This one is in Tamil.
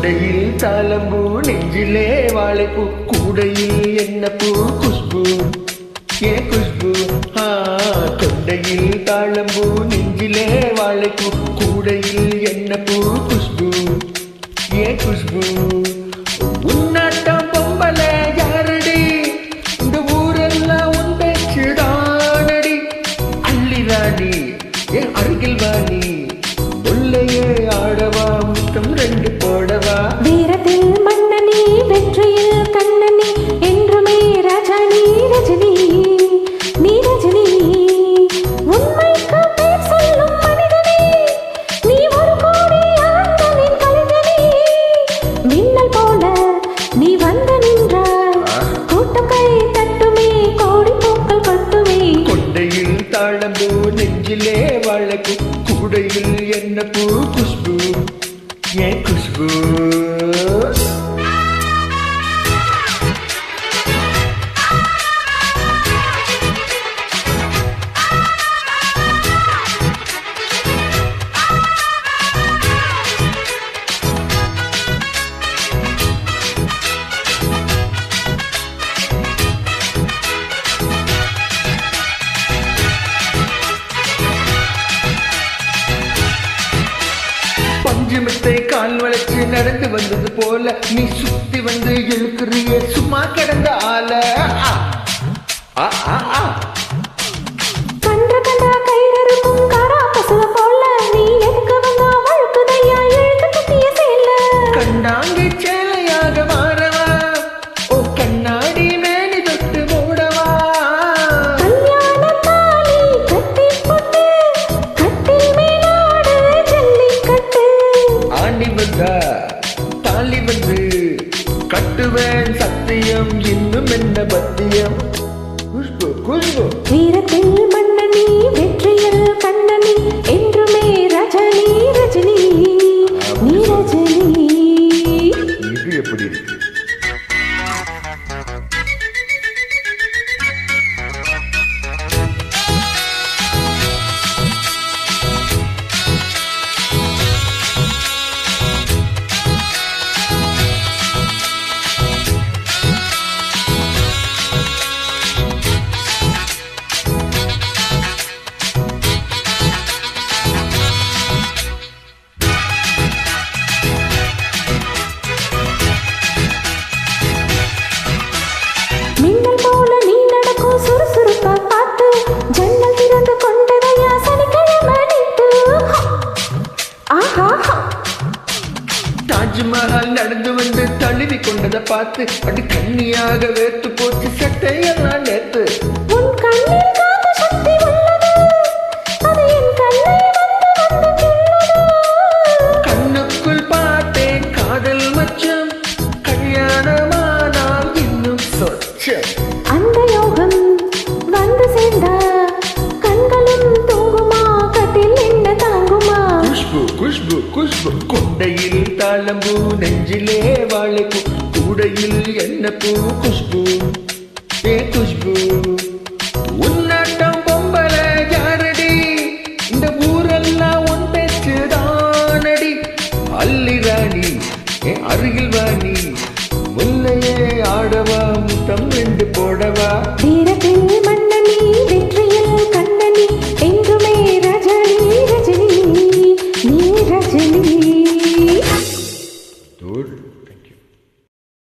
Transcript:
தொண்டையில் தாளம்பூ நெஞ்சிலே வாழைப்பூ கூடையில் என்ன பூ குஷ்பு ஏ குஷ்பு தொண்டையில் தாளம்பூ நெஞ்சிலே வாழைப்பூ கூடையில் என்ன பூ குஷ்பு ஏ குஷ்பு உன்னாட்டம் பொம்பல யாரடி இந்த ஊரெல்லாம் உன் பேச்சுதானடி அள்ளி ராணி என் அருகில் வாணி உள்ளையே ஆடவா முத்தம் ரெண்டு போடவா வீரத்தில் மன்னனி வெற்றியில் கண்ணனி என்றுமே ரஜினி ரஜினி நீ ரஜினி உண்மைக்கு பேர் சொல்லும் மனிதனே நீ ஒரு கோடி ஆண்களின் கலைஞனே மின்னல் போல நீ வந்து நின்றாய் கூட்டம் கை தட்டுமே கோடி பூக்கள் கொட்டுமே கொண்டையில் தாளம்பூ நெஞ்சிலே வாழைப்பூ கூடையில் என்ன பூ குஷ்பு ஏன் குஷ்பு பஞ்சுமத்தை கால் வளைச்சு நடந்து வந்தது போல நீ சுத்தி வந்து இழுக்கிறிய சும்மா கிடந்த ஆல கன்ற கண்டா கைரருக்கும் காரா பசுவ போல நீ எதுக்கு வந்தா வழுக்குதையா இழுத்து கட்டிய சேல கண்டாங்கி சேலையாக மாறவா ஓ கண்ணாடி மேனி தொட்டு மூடவா கல்யாண தாலி கட்டி போட்டு கட்டில் மேலாடு ஜல்லிக்கட்டு ஆண்டி வந்தா தாலி வந்து கட்டுவேன் சத்தியம் இன்னும் என்ன பத்தியம் குஷ்பு குஷ்பு வீரத்தில் மன்னனி வெற்றியில் கண்ணனி என்றுமே ரஜினி ரஜினி நீ ரஜினி இது எப்படி இருக்கு மின்னல் போல நீ நடக்கும் சுறுசுறுப்பா பார்த்து ஜன்னல் திறந்து கொண்டதையா சனிக்கிழமை நீட்டு ஆஹா தாஜ்மஹால் நடந்து வந்து தழுவி கொண்டதை பார்த்து அடி கண்ணியாக வேர்த்து போச்சு சட்டையெல்லாம் நேத்து உன் கண்ணில் காந்த சக்தி உள்ளது அது என் கண்ணை வந்து கிள்ளுது கண்ணுக்குள் பார்த்தேன் காதல் மச்சம் கல்யாணமானால் இன்னும் சொச்சம் அந்த யோகம் வந்து சேர்ந்தா கண்களும் தூங்குமா கட்டில் என்ன தாங்குமா குஷ்பு குஷ்பு குஷ்பு கொண்டையில் தாளம்பூ நெஞ்சிலே வாழைப்பூ கூடையில் என்ன பூ குஷ்பு ஏ குஷ்பு உன்னாட்டம் பொம்பல யாரடி இந்த ஊரெல்லாம் உன் பேச்சுதானடி அள்ளி ராணி என் அருகில் வாணி முல்லையே ஆடவா முத்தம் ரெண்டு போடவா